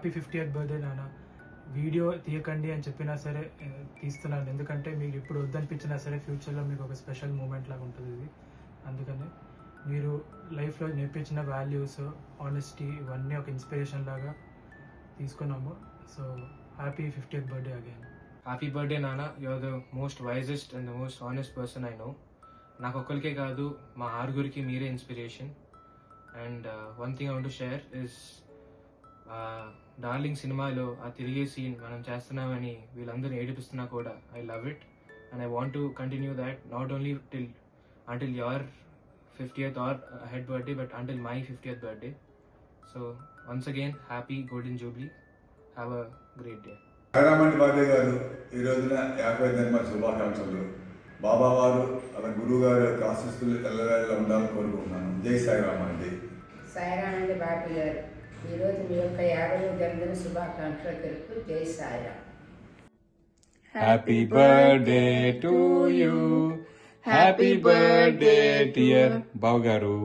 Happy 50th birthday నాన్న. Video తీయకండి అని చెప్పినా సరే తీస్తున్నాను, ఎందుకంటే మీకు ఇప్పుడు వద్దనిపించినా సరే ఫ్యూచర్లో మీకు ఒక స్పెషల్ మూమెంట్ లాగా ఉంటుంది ఇది. అందుకనే మీరు లైఫ్లో నేర్పించిన వాల్యూస్, ఆనెస్టీ ఇవన్నీ ఒక ఇన్స్పిరేషన్ లాగా తీసుకున్నాము. So happy 50th birthday again. Happy birthday నాన్న. You are the most wisest and the most honest person I know. నాకు ఒక్కరికే కాదు, మా ఆరుగురికి మీరే inspiration. And one thing I want to share is Darling సినిమాలో ఆ తిరిగే సీన్ మనం చేస్తున్నామని వీళ్ళందరూ ఏడిపిస్తున్నా కూడా I love it and I want to continue that, not only until your 50th or head birthday, but until my 50th birthday. So once again, happy golden jubilee. Have a great day. సాయిరామండి బాబాయ్ గారు ఈ రోజున 50వ జన్మ శుభాకాంక్షలు. బాబా వారు అలా గురువు గారు యొక్క ఆశీస్సులు ఎల్లవేళ ఉండాలని కోరుకుంటున్నాను. జై సాయిరామ్ అండి. సాయిరామ్ అండి బాబాయ్ గారు, ఈరోజు మీ యొక్క 50వ జన్మదిన శుభాకాంక్షలు తెలుపు. జై Sairam. Happy birthday to you. Happy birthday dear Bavgaru.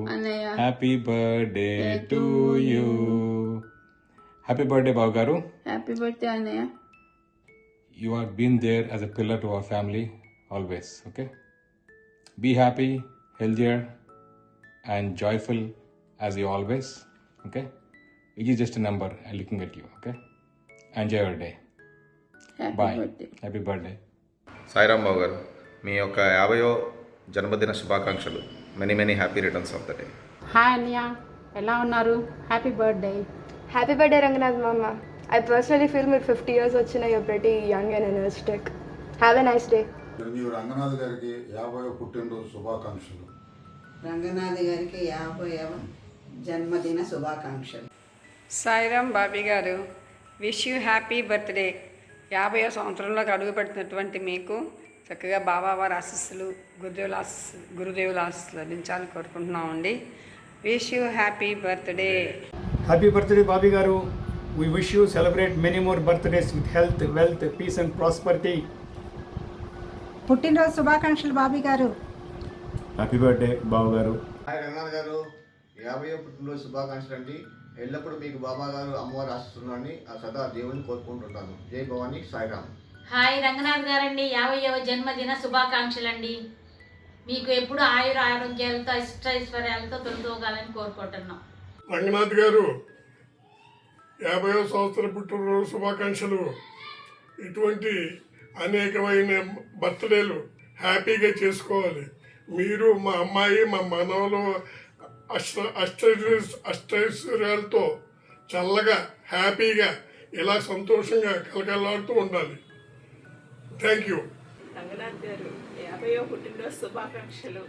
Happy birthday to you. Happy birthday Bavgaru. Happy birthday Anaya. You have been there as a pillar to our family always, okay? Be happy, healthier and joyful as you always, okay? It is just a number and looking at you, okay? Enjoy your day. Happy Bye. birthday. Happy birthday. Sairam బాబు గారు, మీ యొక్క 50వ జన్మదిన శుభాకాంక్షలు. Many many happy returns of the day. Hi అన్నయ్య, ఎలా ఉన్నారు? Happy birthday. Happy birthday Ranganath మామ. I personally feel మీరు 50 years వచ్చిన you're pretty young and energetic. Have a nice day. Chiranjeevi Ranganath గారికి 50వ పుట్టినరోజు శుభాకాంక్షలు. రంగనాథ్ గారికి 50వ జన్మదిన శుభాకాంక్షలు. సాయిరామ్ బాబీ గారు, విష్ యూ హ్యాపీ బర్త్డే. 50వ సంవత్సరంలోకి అడుగు పెట్టినటువంటి మీకు చక్కగా బాబావారి ఆశీస్సులు, గురుదేవుల ఆశీస్సులు లభించాలని కోరుకుంటున్నామండి. Wish you happy birthday. Happy birthday Bobby గారు. We wish you celebrate many more birthdays with health, wealth, peace and prosperity. పుట్టినరోజు శుభాకాంక్షలు బాబీ గారు. హ్యాపీ బర్త్డే బాబు గారు. హాయ్ రంగనాథ్ గారు, 50వ పుట్టినరోజు శుభాకాంక్షలు అండి. ఎల్లప్పుడూ మీకు బాబా గారు అమ్మవారు ఆశిస్తున్నారని ఆ సదా దేవుని కోరుకుంటుంటాను. జై భవానీ. సాయిరామ్. హాయ్ రంగనాథ్ గారండి, 50వ జన్మదిన శుభాకాంక్షలు అండి. మీకు ఎప్పుడు ఆయుర ఆరోగ్యాలతో అష్టైశ్వర్యాలతో తొలతోగాలని కోరుకుంటున్నాం. రంగనాథ్ గారు, 50వ సంవత్సర పుట్టినరోజు శుభాకాంక్షలు. ఇటువంటి అనేకమైన బర్త్డేలు హ్యాపీగా చేసుకోవాలి. మీరు, మా అమ్మాయి, మా మనవలు అష్టైశ్వర్యాలతో చల్లగా హ్యాపీగా ఇలా సంతోషంగా కలకలాడుతూ ఉండాలి. Thank you. రంగనాథ్ గారు, 50వ పుట్టినరోజు శుభాకాంక్షలు.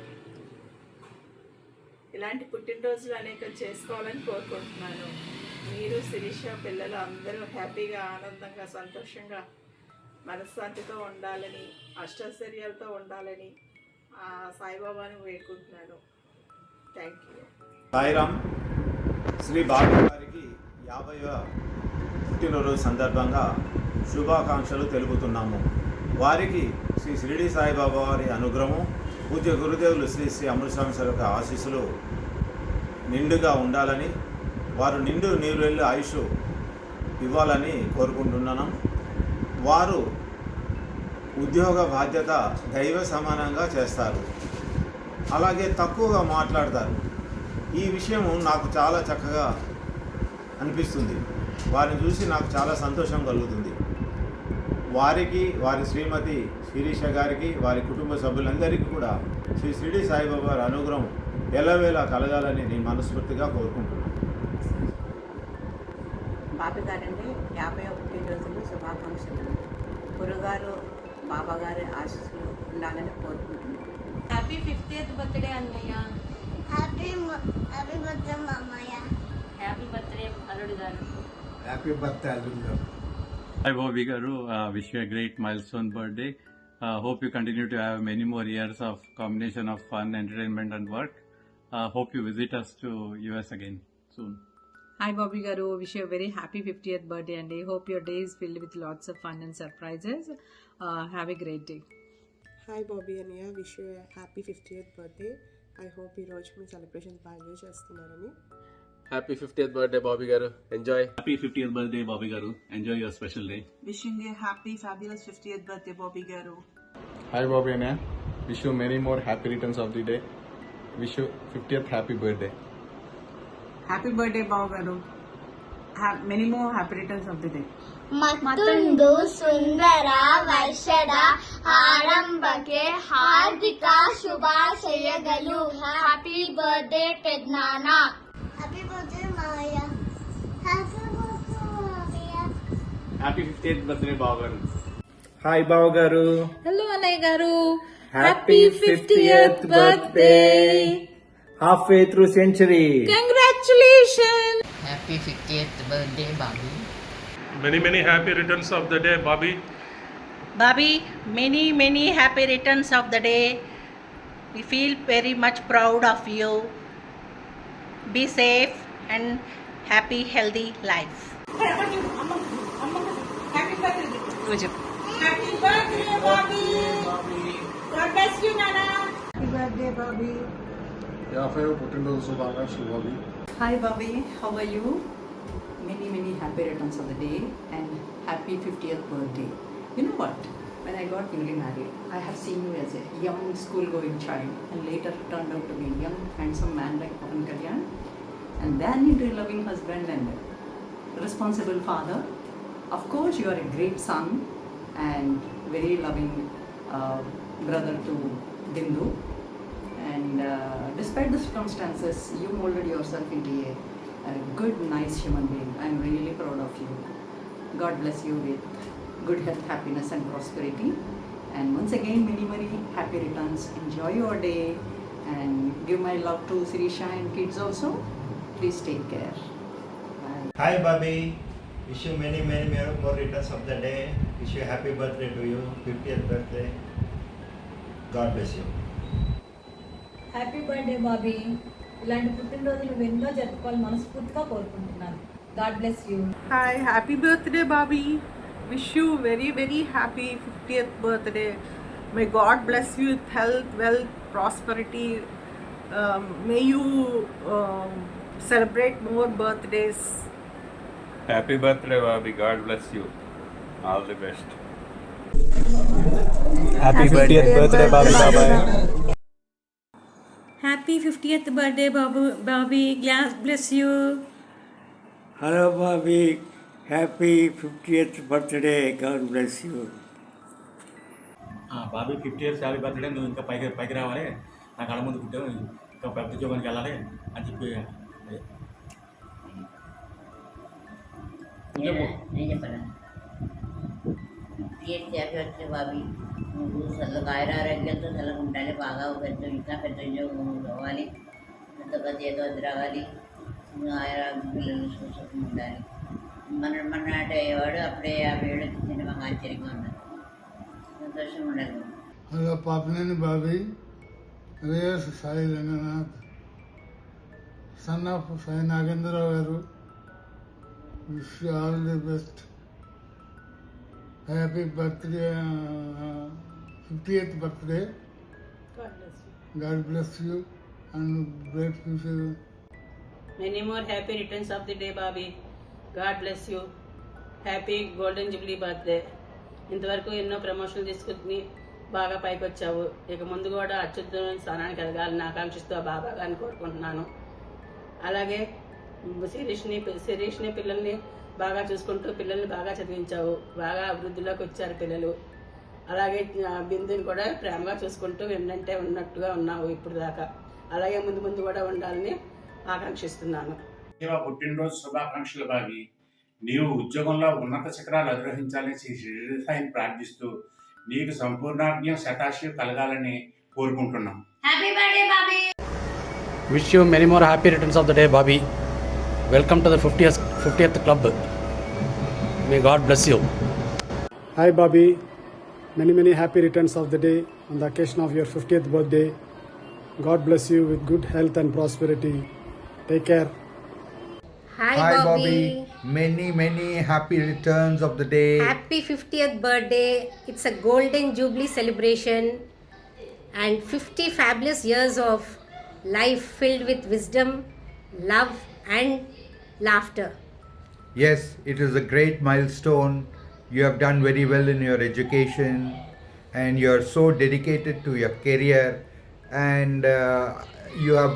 ఇలాంటి పుట్టినరోజులు అనేకం చేసుకోవాలని కోరుకుంటున్నాను. మీరు, శిరీష, పిల్లలు అందరూ హ్యాపీగా, ఆనందంగా, సంతోషంగా, మనశ్శాంతితో ఉండాలని, అష్టైశ్వర్యాలతో ఉండాలని ఆ సాయిబాబాని వేడుకుంటున్నాను. Thank you. సాయిరామ్. శ్రీ బాబా గారికి 50వ పుట్టినరోజు సందర్భంగా శుభాకాంక్షలు తెలుపుతున్నాము. వారికి శ్రీ షిరిడి సాయిబాబా వారి అనుగ్రహం, పూజ్య గురుదేవులు శ్రీ శ్రీ అమృతస్వామి సార్ యొక్క ఆశీస్సులు నిండుగా ఉండాలని, వారు నిండు నీరువెళ్ళి ఆయుష్ ఇవ్వాలని కోరుకుంటున్నాను. వారు ఉద్యోగ బాధ్యత దైవ సమానంగా చేస్తారు, అలాగే తక్కువగా మాట్లాడతారు. ఈ విషయం నాకు చాలా చక్కగా అనిపిస్తుంది. వారిని చూసి నాకు చాలా సంతోషం కలుగుతుంది. వారికి, వారి శ్రీమతి శిరీష గారికి, వారి కుటుంబ సభ్యులందరికీ కూడా శ్రీ షిరిడి సాయిబాబా వారి అనుగ్రహం ఎల్లవేళ కలగాలని నేను మనస్ఫూర్తిగా కోరుకుంటున్నాను. బాబీ గారండి, 50వ పుట్టినరోజులు శుభాకాంక్షలు. గురుగారు, బాబా గారి ఆశీస్సులు ఉండాలని కోరుకుంటున్నాను. హ్యాపీ 50th బర్త్డే అన్నయ్య. హ్యాపీ బర్త్డే మామయ్య. హ్యాపీ బర్త్డే అల్లుడు గారు. హ్యాపీ బర్త్డే అల్లుడు గారు. Hi Bobby Garu, wish you a great milestone birthday. Hope you continue to have many more years of combination of fun, entertainment and work. Hope you visit us to US again soon. Hi Bobby Garu, wish you a very happy 50th birthday and I hope your day is filled with lots of fun and surprises. Have a great day. Hi Bobby Aniya, wish you a happy 50th birthday. I hope ఈ రోజు మీ celebration బాగా చేస్తున్నారని. Happy 50th birthday Bobby గారు. Enjoy. Happy 50th birthday, Bobby Garu. Enjoy your special day. Wishing a happy, fabulous 50th birthday, Bobby Garu. Hi Bobby Anna. Wish you many more happy returns of the day. Wish you 50th happy birthday. Happy birthday, Bobby Garu. Have many more happy returns of the day. ಮತ್ತೊಂದು ಸುಂದರ ವರ್ಷದ ಆರಂಭಕ್ಕೆ ಹಾರ್ದಿಕ ಶುಭಾಶಯಗಳು. Happy birthday ಪೆದ್ನಾನ. Happy birthday ಮಾಯ. Happy birthday ಮಾಯ. Happy 50th birthday బావగారు. Hi బావ గారు. హలో అన్నయ్య గారు. Happy 50th birthday. Halfway through century. Congratulations. Happy 50th birthday, Bobby. Many happy returns of the day, Bobby. Bobby, many happy returns of the day. We feel very much proud of you. Be safe and happy, healthy life. Happy birthday, Bobby. God bless you, Nana. Happy birthday, Bobby. 50వ పుట్టినరోజు శుభాకాంక్షలు Bobby. Hi Bobby, how are you? Many happy returns of the day and happy 50th birthday. You know what? When I got newly married, I have seen you as a young school-going child and later turned out to be a young, handsome man like Pawan Kalyan, and then into a loving husband and responsible father. Of course, you are a great son and very loving brother to Bindu. And despite the circumstances, you molded yourself into a good, nice human being. I'm really proud of you. God bless you with good health, happiness and prosperity. And once again, many happy returns. Enjoy your day and give my love to Sirisha and kids also. Please take care. Bye. Hi Bobby. Wish you many more returns of the day. Wish you happy birthday to you. 50th birthday. God bless you. Happy birthday Bobby. ఇలాంటి పుట్టినరోజు నువ్వు ఎన్నో జరుపుకోవాలి మనస్ఫూర్తిగా కోరుకుంటున్నాను. God bless you. Hi, happy birthday, Bobby. Wish you very happy 50th birthday. May God bless you with health, wealth, prosperity. May you celebrate more birthdays. Happy birthday, Bobby. God bless you. All the best. Happy 50th birthday, Bobby. Bye-bye. Happy 50th birthday, Bobby. God bless you. Hello Bobby. Happy 50th birthday. God bless you. Bobby 50th happy birthday. నువ్వు ఇంకా పైకి రావాలి, నా కళ్ళ ముందు పుట్టావు, ఇంకా పెద్ద ఉద్యోగానికి వెళ్ళాలి అని చెప్పి నేను చెప్పాను. హ్యాపీ బాబీ. నువ్వు చల్లగా ఆరోగ్యంతో చల్లగా ఉండాలి, బాగా ఇంకా పెద్ద ఉద్యోగం కావాలి, పెద్ద ఏదో అది రావాలి, పిల్లలు చూసుకుని ఉండాలి. మన నాటి అయ్యేవాడు అప్పుడే 50 ఏళ్ళు వచ్చింది, మాకు ఆశ్చర్యంగా ఉన్నది, సంతోషంగా ఉండాలి. హలో పాపనేని బాబీ. రేయస్ సాయి రంగనాథ్, సన్ ఆఫ్ సాయి నాగేంద్రరావు గారు. Wish you all the best. Happy birthday, 50th birthday. God bless you and great future. Many more happy returns of the day, Bobby. God bless you. Happy golden jubilee birthday. ఇంతవరకు ఎన్నో ప్రమోషన్లు తీసుకుని బాగా పైకి వచ్చావు. ఇక ముందు కూడా అత్యుత్తమైన స్థానానికి ఎదగాలని ఆకాంక్షిస్తూ బాబా గారిని కోరుకుంటున్నాను. అలాగే శిరీష్ని పిల్లల్ని బాగా చూసుకుంటూ పిల్లల్ని బాగా చదివించావు, బాగా అభివృద్ధిలోకి వచ్చారు పిల్లలు. అలాగే బిందుని కూడా ప్రేమగా చూసుకుంటూ వెన్నంటే ఉన్నట్టుగా ఉన్నావు ఇప్పుడు దాకా. అలాగే ముందు కూడా ఉండాలని ఆకాంక్షిస్తున్నాను. పుట్టినరోజు శుభాకాంక్షలు బాబీ. నీవు ఉద్యోగంలో ఉన్నత శిఖరాలు అధిరోహించాలని శ్రీ షిరిడి సాయిని ప్రార్థిస్తూ నీకు సంపూర్ణాజ్ఞ శతాశయం కలగాలని కోరుకుంటున్నాం. Happy birthday Bobby. Wish you many more happy returns of the day, Bobby. Welcome to the 50th club. May God bless you. Hi Bobby. Many happy returns of the day on the occasion of your 50th birthday. God bless you with good health and prosperity. Take care. Hi Bobby. Many happy returns of the day. Happy 50th birthday. It's a golden jubilee celebration and 50 fabulous years of life filled with wisdom, love, and laughter. Yes, it is a great milestone. You have done very well in your education and you are so dedicated to your career, and you have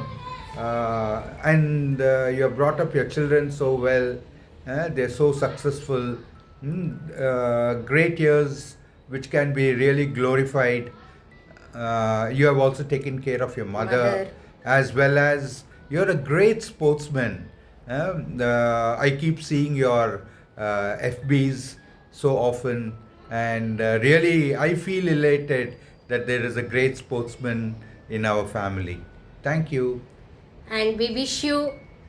you have brought up your children so well. They're so successful. Great years which can be really glorified. You have also taken care of your mother, as well as you're a great sportsman. I keep seeing your FBs so often, and really I feel elated that there is a great sportsman in our family. Thank you. And we wish you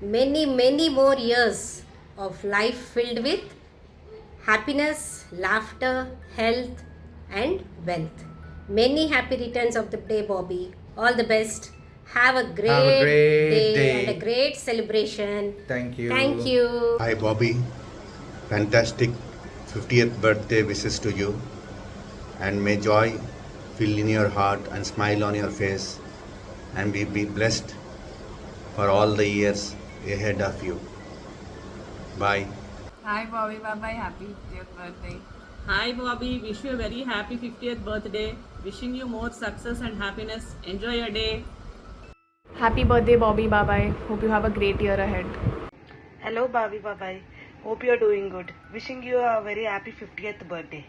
many, many more years of life filled with happiness, laughter, health, and wealth. Many happy returns of the day, Bobby. All the best. Have a great, day and a great celebration. Thank you. Thank you. Hi, Bobby. Fantastic 50th birthday wishes to you. And may joy fill in your heart and smile on your face. And be blessed for all the years ahead of you. Bye. Hi, Bobby. Bye-bye. Happy 50th birthday. Hi Bobby, wish you a very happy 50th birthday. Wishing you more success and happiness. Enjoy your day. Happy birthday, Bobby. Bye-bye. Hope you have a great year ahead. Hello, Bobby. Bye-bye. Hope you're doing good. Wishing you a very happy 50th birthday.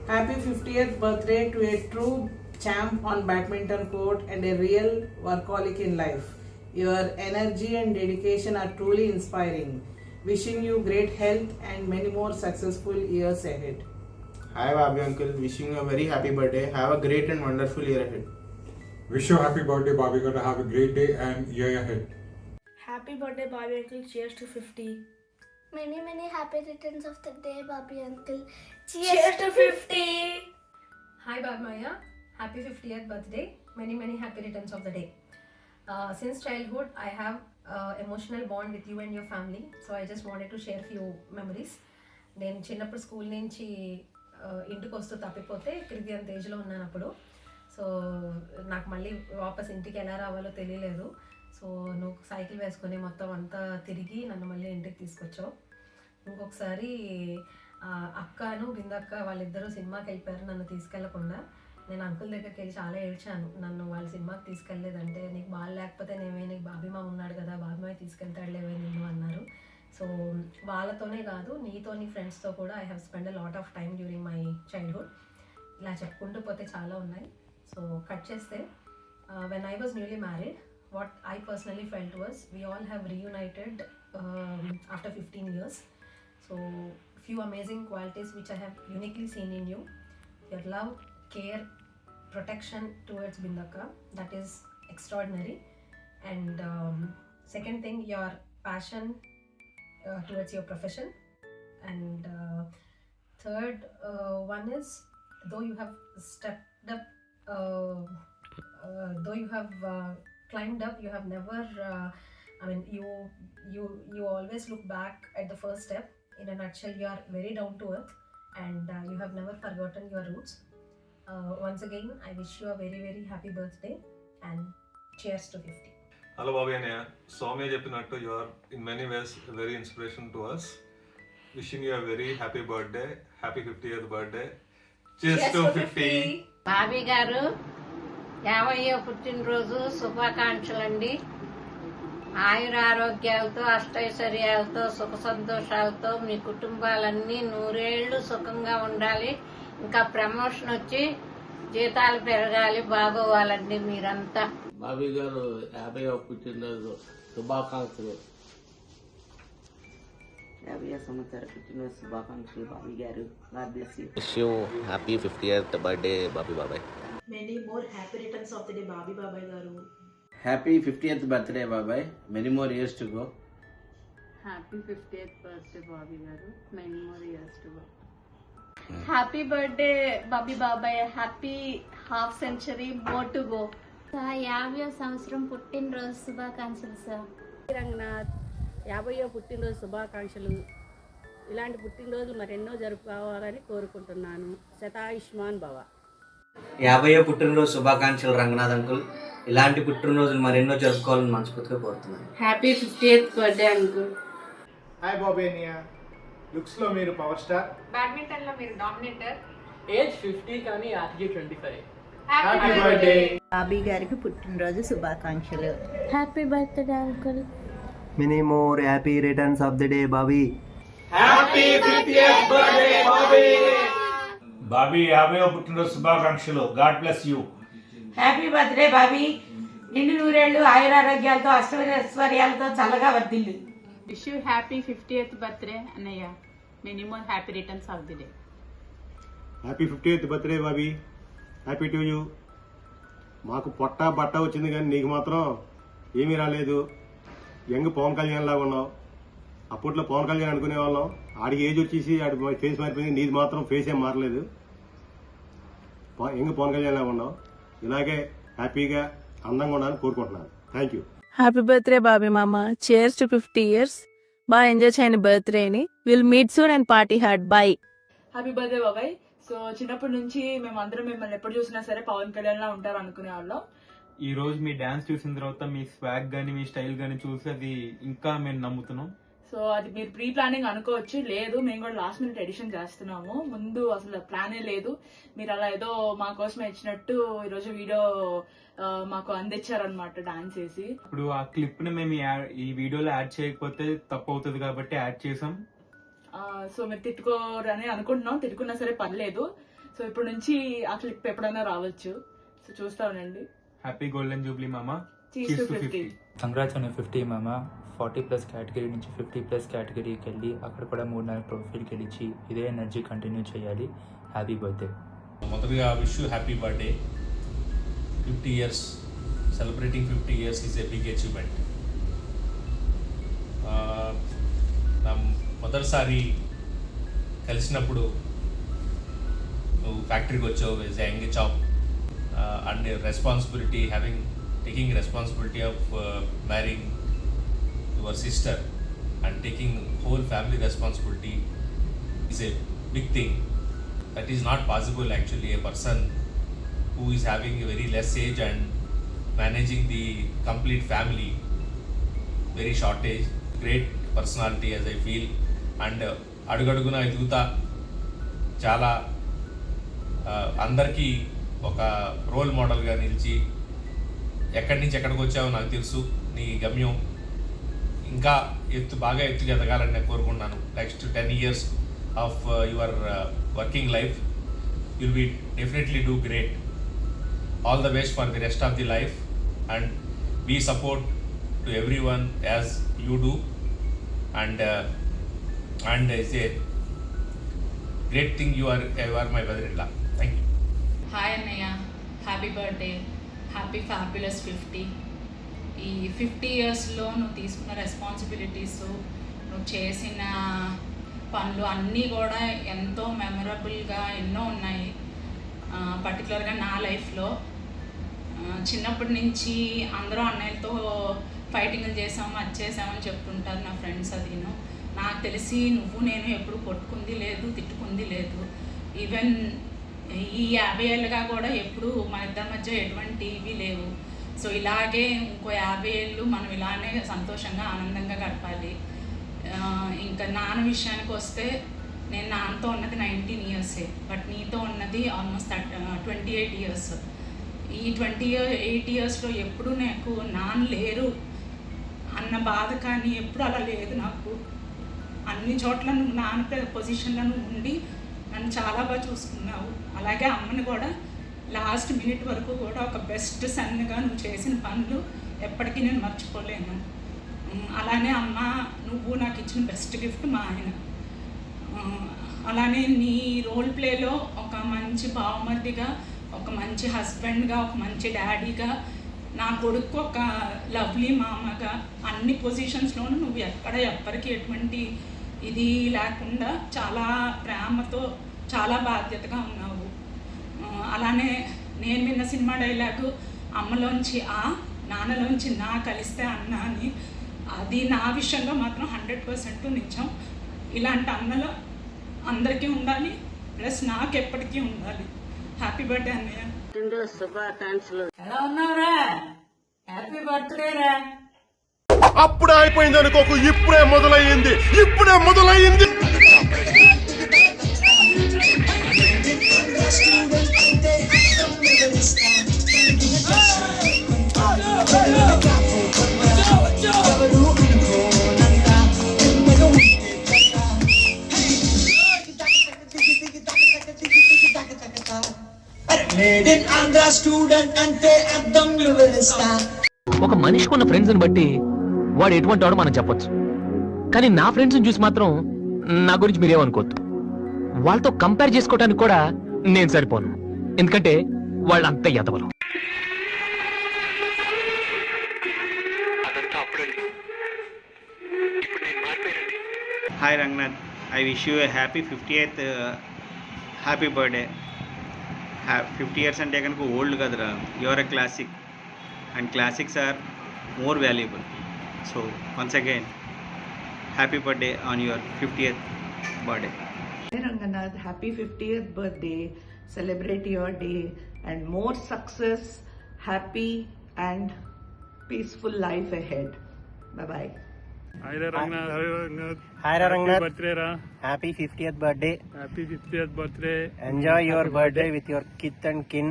Happy 50th birthday to a true champ on badminton court and a real workaholic in life. Your energy and dedication are truly inspiring. Wishing you great health and many more successful years ahead. Hi Bobby uncle, wishing you a very happy birthday. Have a great and wonderful year ahead. Wish you a happy birthday, Bobby. Gonna have a great day and year ahead. Happy birthday, Bobby uncle. Cheers to 50. Many, many happy returns of the day, Bobby uncle. Cheers to 50. Hi Bhavmaya, happy 50th birthday. Many, many happy returns of the day. Since childhood, I have emotional bond with you and your family. So I just wanted to share few memories. నేను చిన్నప్పుడు school నుంచి ఇంటికి వస్తూ తప్పిపోతే cricket ఏజ్లో ఉన్నాను అప్పుడు. So నాకు మళ్ళీ వాపస్ ఇంటికి ఎలా రావాలో తెలియలేదు. సో నువ్వు సైకిల్ వేసుకొని మొత్తం అంతా తిరిగి నన్ను మళ్ళీ ఇంటికి తీసుకొచ్చావు. ఇంకొకసారి అక్కను బిందక్క వాళ్ళిద్దరూ సినిమాకి వెళ్ళిపోయారు నన్ను తీసుకెళ్లకుండా. నేను అంకుల్ దగ్గరికి వెళ్ళి చాలా ఏడ్చాను, నన్ను వాళ్ళ సినిమాకి తీసుకెళ్ళలేదంటే. నీకు బాగా లేకపోతే నేమే, నీకు బాబీమా ఉన్నాడు కదా, బాబీమా తీసుకెళ్తాడులేవే నిన్ను అన్నారు. సో వాళ్ళతోనే కాదు, నీతోని ఫ్రెండ్స్తో కూడా I have spend a lot of time during my childhood. ఇలా చెప్పుకుంటూ పోతే చాలా ఉన్నాయి. సో కట్ చేస్తే when I was newly married, what I personally felt was we all have reunited after 15 years. So few amazing qualities which I have uniquely seen in you: your love, care, protection towards Bindaka, that is extraordinary. And second thing, your passion towards your profession. And third one is, though you have stepped up, though you have climbed up, you have never you always look back at the first step. In a nutshell, you are very down to earth and you have never forgotten your roots. Once again, I wish you a very, very happy birthday and cheers to 50. Hello Bobby Anaya, Soumya cheppinattu you are in many ways a very inspiration to us. Wishing you a very happy birthday, happy 50th birthday. Cheers to 50. Bobby గారు 50వ పుట్టినరోజు శుభాకాంక్షలండి. ఆయురారోగ్యాలతో, అష్టైశ్వర్యాలతో, సుఖ సంతోషాలతో మీ కుటుంబాలన్నీ నూరేళ్లు సుఖంగా ఉండాలి. ఇంకా ప్రమోషన్ వచ్చి జీతాలు పెరగాలి, బాగోవాలండి మీరంతా. బాబీ గారు 50వ పుట్టినరోజు శుభాకాంక్షలు. 50వ సంవత్సర పుట్టినరోజు శుభాకాంక్షలు బాబీ గారు. God bless you. Wish you happy 50th birthday, Bobby Babai. Many more happy returns of the day, Bobby Babai garu. Happy 50th birthday, Babai. Many more years to go. Happy 50th birthday, Bobby garu. Many more years to go. Happy birthday, Bobby Babai. Happy half century more to go. 50వ సంవత్సరం పుట్టినరోజు శుభాకాంక్షలు sir. Ranganath 50వ పుట్టినరోజు శుభాకాంక్షలు. ఇలాంటి పుట్టినరోజులు మరెన్నో జరుపుకోవాలని కోరుకుంటున్నాను. శతాయుష్మాన్ భవ. 50వ పుట్టినరోజు శుభాకాంక్షలు రంగనాథ్ అంకుల్. ఇలాంటి పుట్టినరోజులు మరెన్నో జరుపుకోవాలని మనస్ఫూర్తిగా కోరుతున్నాను. Happy 50th birthday uncle. Hi బాబేనియా, లుక్స్లో మీరు పవర్ స్టార్, బ్యాడ్మింటన్లో మీరు డామినేటర్, ఏజ్ 50 కానీ యాటిట్యూడ్ 25. Happy birthday. బాబీ గారికి పుట్టినరోజు శుభాకాంక్షలు. Happy birthday uncle. Many more happy returns of the day, Bobby. Happy 50th birthday Bobby. Bobby 50వ పుట్టినరోజు శుభాకాంక్షలు. God bless you. Happy birthday Bobby. నిండు నూరేళ్లు ఆయురారోగ్యాలతో అష్టైశ్వర్యాలతో చల్లగా వర్ధిల్లు. Wish you happy 50th birthday అన్నయ్య. Many more happy returns of the day. Happy 50th birthday Bobby. Happy to you. మాకు పొట్ట బట్ట వచ్చింది కానీ నీకు మాత్రం ఏమీ రాలేదు. యంగ్ పవన్ కళ్యాణ్ లాగా ఉన్నావు. అప్పట్లో పవన్ కళ్యాణ్ అనుకునే వాళ్ళం, ఆడికి ఏజ్ వచ్చేసి ఆడి ఫేస్ మారిపోయింది, నీది మాత్రం ఫేస్ ఏం మారలేదు. యంగ్ పవన్ కళ్యాణ్ లాగా ఉన్నావు. ఇలాగే హ్యాపీగా అందంగా ఉండాలని కోరుకుంటున్నాను. Thank you. Happy birthday Bobby మామ. Cheers to 50 years. బాగా ఎంజాయ్ చేయండి బర్త్డేని. Will meet soon and party hard. Bye. Happy birthday బాబాయ్. సో చిన్నప్పటి నుంచి మేము అందరం మిమ్మల్ని ఎప్పుడు చూసినా సరే పవన్ కళ్యాణ్ లా ఉంటారు అనుకునే వాళ్ళం. ఈ రోజు మీ డాన్స్ చూసిన తర్వాత మీ స్వాగ్ గానీ మీ స్టైల్ గానీ చూసి అది ఇంకా మేము నమ్ముతున్నాం. సో అది మీరు ప్రీ ప్లానింగ్ అనుకోవచ్చు, లేదు మేము కూడా లాస్ట్ మినిట్ ఎడిషన్ చేస్తున్నాము. ముందు అసలు ప్లానే లేదు. మీరు అలా ఏదో మా కోసమే ఇచ్చినట్టు ఈరోజు వీడియో మాకు అందించారనమాట డాన్స్ చేసి. ఇప్పుడు ఆ క్లిప్ ని మేము ఈ వీడియోలో యాడ్ చేయకపోతే తప్పు అవుతుంది కాబట్టి యాడ్ చేసాం. సో మీరు తిట్టుకోరని అనుకుంటున్నాం, తిట్టుకున్నా సరే పర్లేదు. సో ఇప్పుడు నుంచి ఆ క్లిప్ ఎప్పుడైనా రావచ్చు. సో చూస్తా ఉండండి. హ్యాపీ గోల్డెన్ జూబ్లీ మామా. Cheers to 50. కంగ్రాట్స్ ఆన్ 50 మామా. 40+ కేటగిరీ నుంచి 50+ కేటగిరీకి వెళ్ళి అక్కడ కూడా 3-4 ట్రోఫీలు గెలిచి ఇదే ఎనర్జీ కంటిన్యూ చేయాలి. Happy birthday. మొదటిగా wish you happy birthday. 50 years, celebrating 50 years is a big achievement. నా మొదటిసారి కలిసినప్పుడు నువ్వు ఫ్యాక్టరీకి వచ్చావు as a young chap and responsibility taking responsibility of marrying your sister and taking whole family responsibility is a big thing. That is not possible actually. A person who is having a very less age and managing the complete family, very short age, great personality as I feel. And అడుగడుగున ఎదుగుతా చాలా అందరికీ ఒక role మోడల్గా నిలిచి ఎక్కడి నుంచి ఎక్కడికి వచ్చావో నాకు తెలుసు. నీ గమ్యం ఇంకా బాగా ఎత్తుగా ఎదగాలని నేను కోరుకుంటున్నాను. Next 10 years of your working life will be definitely do great. All the best for the rest of the life and be support to everyone as you do and is a great thing you are my brother in law. Thank you. Hi అన్నయ్య, happy birthday. Happy fabulous 50. ఈ 50 yearsలో నువ్వు తీసుకున్న responsibilities, నువ్వు చేసిన పనులు అన్నీ కూడా ఎంతో మెమరబుల్గా ఎన్నో ఉన్నాయి. పర్టికులర్గా నా లైఫ్లో చిన్నప్పటి నుంచి అందరూ అన్నయ్యలతో ఫైటింగ్లు చేసాము, అది చేసామని చెప్తుంటారు నా ఫ్రెండ్స్. అదిను నాకు తెలిసి నువ్వు నేను ఎప్పుడు కొట్టుకుంది లేదు, తిట్టుకుంది లేదు. ఈవెన్ ఈ 50 ఏళ్ళుగా కూడా ఎప్పుడు మన ఇద్దరి మధ్య ఎటువంటి ఇవి లేవు. సో ఇలాగే ఇంకో 50 ఏళ్ళు మనం ఇలానే సంతోషంగా ఆనందంగా గడపాలి. ఇంకా నాన్న విషయానికి వస్తే నేను నాన్నతో ఉన్నది 19 years, బట్ నీతో ఉన్నది ఆల్మోస్ట్ 28 years. ఈ 28 yearsలో ఎప్పుడు నాకు నాన్న లేరు అన్న బాధ కానీ ఎప్పుడు అలా లేదు నాకు. అన్ని చోట్ల నువ్వు నాన్న పొజిషన్లో నువ్వు ఉండి నన్ను చాలా బాగా చూసుకున్నావు. అలాగే అమ్మని కూడా లాస్ట్ మినిట్ వరకు కూడా ఒక బెస్ట్ సన్గా నువ్వు చేసిన పనులు ఎప్పటికీ నేను మర్చిపోలేను. అలానే అమ్మ, నువ్వు నాకు ఇచ్చిన బెస్ట్ గిఫ్ట్ మా ఆయన. అలానే నీ రోల్ ప్లేలో ఒక మంచి బావమర్దిగా, ఒక మంచి హస్బెండ్గా, ఒక మంచి డాడీగా, నా కొడుకు ఒక లవ్లీ మామగా, అన్ని పొజిషన్స్లోనూ నువ్వు ఎక్కడ ఎవ్వరికి ఎటువంటి ఇది లేకుండా చాలా ప్రేమతో చాలా బాధ్యతగా ఉన్నావు. అలానే నేను విన్న సినిమా డైలాగు అమ్మలోంచి నాన్నలోంచి నా కలిస్తే అన్న అని, అది నా విషయంలో మాత్రం 100% నిజం. ఇలాంటి అన్నలు అందరికీ ఉండాలి, ప్లస్ నాకు ఎప్పటికీ ఉండాలి. హ్యాపీ బర్త్డే అన్నయ్య. పుట్టినరోజు శుభాకాంక్షలు. ఎలా ఉన్నావురా? హ్యాపీ బర్త్డే రా. అప్పుడే అయిపోయింది అనుకోకు, ఇప్పుడే మొదలయ్యింది. ఒక మనిషికి ఉన్న ఫ్రెండ్స్ బట్టి వాడు ఎటువంటి వాడో మనం చెప్పొచ్చు, కానీ నా ఫ్రెండ్స్ చూసి మాత్రం నా గురించి మీరేమనుకోవద్దు. వాళ్ళతో కంపేర్ చేసుకోవడానికి కూడా నేను సరిపోను, ఎందుకంటే వాళ్ళు అంత ఎదవలు. Hi Ranganath, I wish you a happy 50th happy birthday. 50 years అంటే కనుక ఓల్డ్ కదరా, your a classic and classics are more valuable. So once again happy birthday on your 50th birthday. Hi Ranganath, happy 50th birthday. Celebrate your day and more success, happy and peaceful life ahead. Bye bye. Hi Ranganath. Hi Ranganath. Birthday ra. Happy 50th birthday. Happy 50th birthday. Enjoy your birthday with your kith and kin.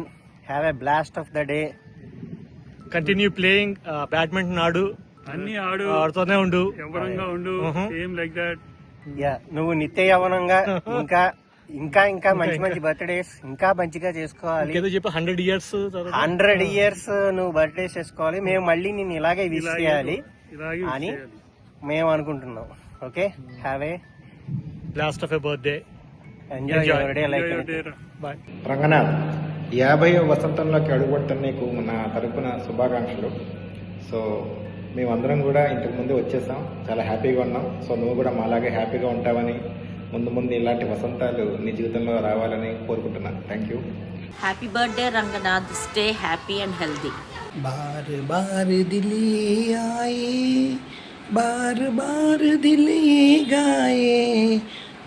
Have a blast of the day. Continue playing badminton ఆడు. అన్ని ఆడుతూనే ఉండు. ఎవరంగా ఉండు. Same like that. Yeah, నువ్వు నిత్య యవనంగా ఇంకా మంచి birthdays ఇంకా మంచిగా చేసుకోవాలి. 100 years నువ్వు బర్త్డేస్ చేసుకోవాలి. మేము మళ్ళీ నిన్ను ఇలాగే విష్ చేయాలి అని మేము అనుకుంటున్నాం. Okay, have a blast of a birthday. Enjoy your day like boy. Ranganath, 50వ వసంతంలోకి అడుగుపడుతున్న నీకు నా తరపున శుభాకాంక్షలు. సో మేమందరం కూడా ఇంతకు ముందు వచ్చేసాం, చాలా హ్యాపీగా ఉన్నాం. సో నువ్వు కూడా మాలాగే హ్యాపీగా ఉంటావని, ముందు ఇలాంటి వసంతాలు నీ జీవితంలో రావాలని కోరుకుంటున్నాను. Thank you. Happy birthday Ranganath, stay happy and healthy. बार बार दिली आए, बार बार दिली गाए,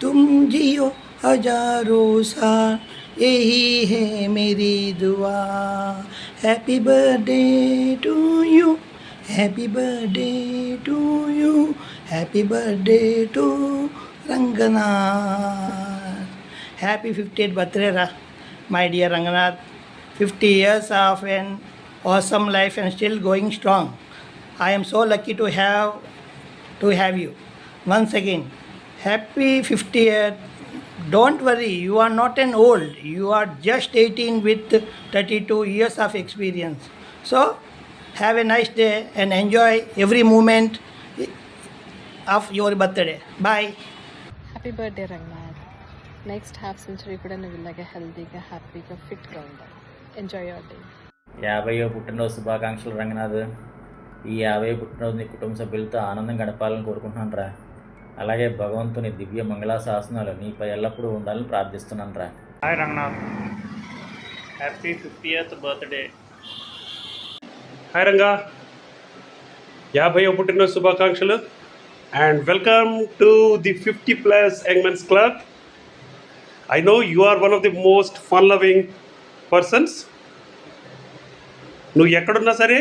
तुम जियो हजारों साल, यही है मेरी दुआ. Happy birthday to you, happy birthday to you, happy birthday to Ranganath. Happy 50th birthday, my dear Ranganath. 50 years of an awesome life and still going strong. I am so lucky to have you. Once again, happy 50th. Don't worry, you are not an old. You are just 18 with 32 years of experience. So, have a nice day and enjoy every moment of your birthday. Bye. Happy birthday Ranganath. Next half century కూడా నువ్వు ఇలాగే హెల్తీగా హ్యాపీగా ఫిట్గా ఉండాలి. Enjoy your day. 50వ పుట్టినరోజు శుభాకాంక్షలు రంగనాథ్. ఈ 50వ పుట్టినరోజు నీ కుటుంబ సభ్యులతో ఆనందం గడపాలని కోరుకుంటున్నాను రా. అలాగే భగవంతుని దివ్య మంగళాశాసనాలు నీపై ఎల్లప్పుడూ ఉండాలని ప్రార్థిస్తున్నాను రా. Hi Ranganath, happy 50th birthday. Hi Ranga, 50వ పుట్టినరోజు శుభాకాంక్షలు and welcome to the 50+ Young Men's Club. I know you are one of the most fun-loving persons. నువ్వు ఎక్కడున్నా సరే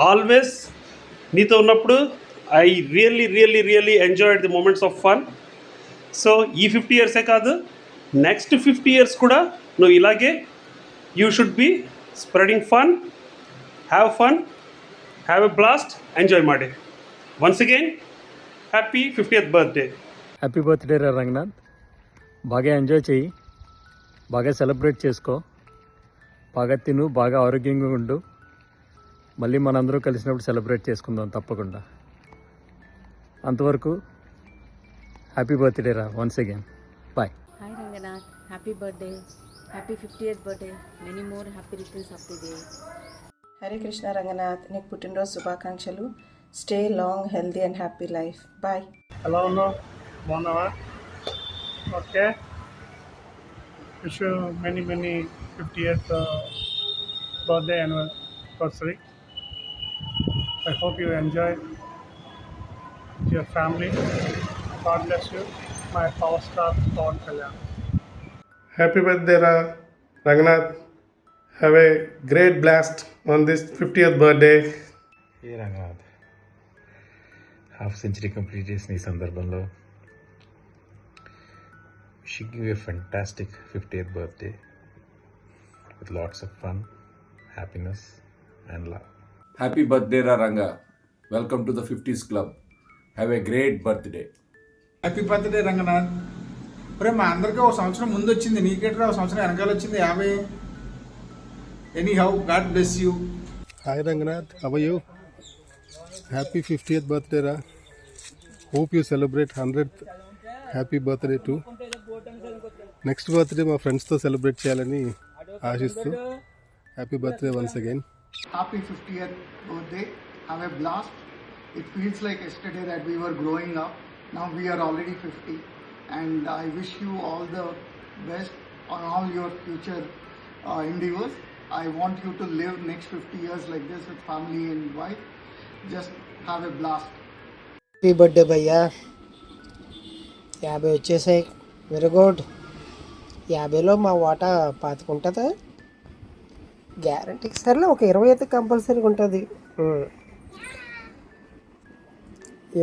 ఆల్వేస్ నీతో ఉన్నప్పుడు I really enjoyed the moments of fun. So ఈ 50 yearsే కాదు, నెక్స్ట్ 50 years కూడా నువ్వు ఇలాగే you should be spreading fun, have a blast, enjoy my day. Once again happy 50th birthday. Happy birthday రా రంగనాథ్. బాగా ఎంజాయ్ చెయ్యి, బాగా సెలబ్రేట్ చేసుకో, బాగా తిను, బాగా ఆరోగ్యంగా ఉండు. మళ్ళీ మనందరూ కలిసినప్పుడు సెలబ్రేట్ చేసుకుందాం తప్పకుండా. అంతవరకు హ్యాపీ బర్త్డే రా once again. Bye. Hi Ranganath, happy birthday, happy 50th birthday, many more happy returns of the day. Hare Krishna Ranganath, నీకు పుట్టినరోజు శుభాకాంక్షలు. Stay long, healthy and happy life. Bye. ఎలా ఉన్నావు? బాగున్నావా? Okay, wish you many 50th birthday anniversary. I hope you enjoy with your family. God bless you. My power star Pawan Kalyan. Happy birthday రా Ranganath, have a great blast on this 50th birthday. ఏ Ranganath, half century complete చేసిన ఈ సందర్భంలో wishing you a fantastic 50th birthday with lots of fun, happiness and love. Happy birthday రా Ranga. Welcome to the 50s club. Have a great birthday. Happy birthday Ranganath. ఒరే మా అందరికీ ఒక సంవత్సరం ముందు వచ్చింది, నీకేట్రా ఒక సంవత్సరం వెనకాల వచ్చింది 50. Any how, God bless you. Hi Ranganath, how are you? Happy 50th birthday ra. Hope you celebrate 100th happy birthday too. Next birthday మా ఫ్రెండ్స్తో సెలబ్రేట్ చేయాలని ఆశిస్తూ happy birthday once again. Happy 50th birthday. Have a blast. It feels like yesterday that we were growing up. Now we are already 50. And I wish you all the best on all your future endeavors. I want you to live next 50 years like this with family and wife. Just have a blast. Happy birthday భయ్యా. 50 వచ్చేసాయి. Very good. 50లో మా వాటా 25 ఉంటుందా? Guarantee సరేలే, ఒక 20 అయితే కంపల్సరీగా ఉంటుంది.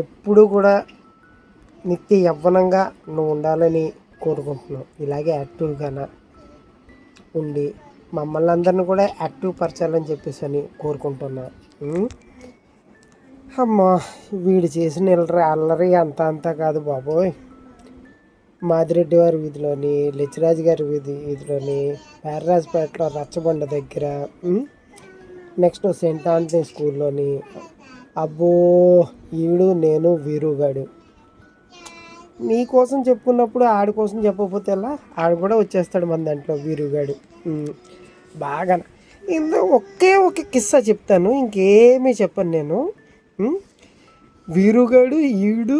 ఎప్పుడు కూడా నిత్య యవ్వనంగా నువ్వు ఉండాలని కోరుకుంటున్నావు. ఇలాగే యాక్టివ్గానే ఉండి మమ్మల్ని అందరిని కూడా యాక్టివ్ పరచాలని చెప్పేసి అని కోరుకుంటున్నా. అమ్మా, వీడు చేసిన అల్లరి అంతా కాదు బాబోయ్. మాదిరెడ్డి వారి వీధిలోని, లెచ్చిరాజు గారి వీధిలోని, పేర్రాజపేటలో రచ్చబండ దగ్గర, నెక్స్ట్ సెయింట్ ఆంటనీ స్కూల్లోని. అబ్బో, ఈడు నేను వీరుగాడు. నీ కోసం చెప్పుకున్నప్పుడు ఆడి కోసం చెప్పకపోతే ఎలా? ఆడు కూడా వచ్చేస్తాడు మన దాంట్లో, వీరుగాడు. బాగా ఒకే ఒక కిస్సా చెప్తాను, ఇంకేమీ చెప్పను నేను. వీరుగాడు, ఈడు,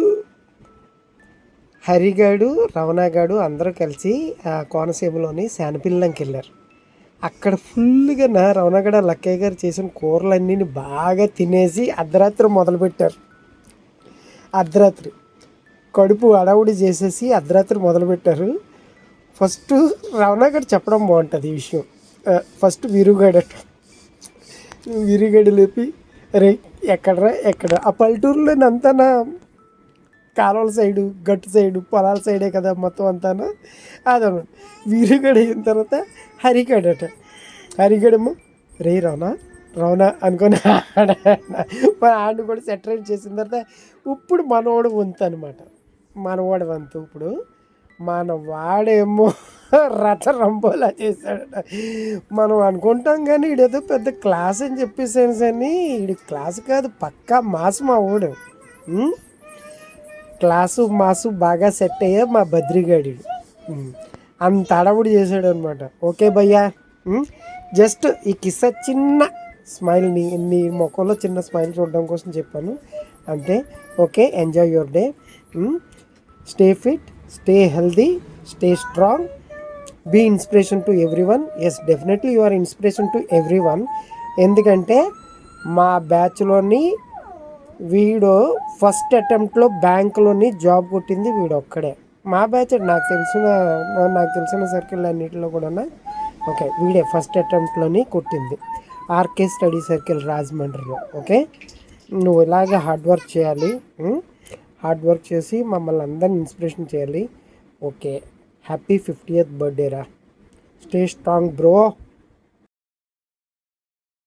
హరిగాడు, రవణగాడు అందరూ కలిసి కోనసీమలోని శానపిల్లంకి వెళ్ళారు. అక్కడ ఫుల్గా రవణగడ లక్కయ్య గారు చేసిన కూరలన్నీ బాగా తినేసి అర్ధరాత్రి మొదలుపెట్టారు. అర్ధరాత్రి కడుపు అడవుడి చేసేసి అర్ధరాత్రి మొదలుపెట్టారు. ఫస్ట్ రవణగడ చెప్పడం బాగుంటుంది ఈ విషయం. ఫస్ట్ వీరుగాడు లేపి, రే ఎక్కడ ఆ పల్లెటూరులో అంతా కాలువల సైడు, గట్టు సైడు, పొలాల సైడే కదా మొత్తం అంతా. అదనమాట. వీరుగాడు అయిన తర్వాత హరిగాడట. హరిగాడేమో రే రవణ అనుకొని ఆడిని కూడా సెటరేట్ చేసిన తర్వాత ఇప్పుడు మనవాడు వంతు అనమాట. మనవాడు వంతు. ఇప్పుడు మనవాడేమో రథరంబోలా చేశాడట. మనం అనుకుంటాం కానీ ఈడేదో పెద్ద క్లాస్ అని చెప్పేసాను కానీ ఈడు క్లాస్ కాదు, పక్కా మాసు మా వాడు. క్లాసు మాసు బాగా సెట్ అయ్యా మా బద్రిగాడి. అంత అడవుడు చేశాడు అనమాట. ఓకే భయ్యా, జస్ట్ ఈ కిస్సా చిన్న స్మైల్, నీ ముఖంలో చిన్న స్మైల్ చూడడం కోసం చెప్పాను అంతే. Okay, enjoy your day. Stay fit, stay healthy, stay strong, be inspiration to everyone. Yes, definitely you are inspiration to everyone. ఎందుకంటే మా బ్యాచ్లోని వీడు ఫస్ట్ అటెంప్ట్లో బ్యాంకులోని జాబ్ కొట్టింది వీడు ఒక్కడే. మా బ్యాచ్ నాకు తెలిసిన సర్కిల్ అన్నింటిలో కూడా ఓకే, వీడే ఫస్ట్ అటెంప్ట్లోని కొట్టింది. ఆర్కే స్టడీ సర్కిల్ రాజమండ్రిలో. ఓకే, నువ్వు ఇలాగే హార్డ్ వర్క్ చేయాలి. హార్డ్ వర్క్ చేసి మమ్మల్ని అందరిని ఇన్స్పిరేషన్ చేయాలి. ఓకే, హ్యాపీ 50th బర్త్డే రా. Stay strong bro.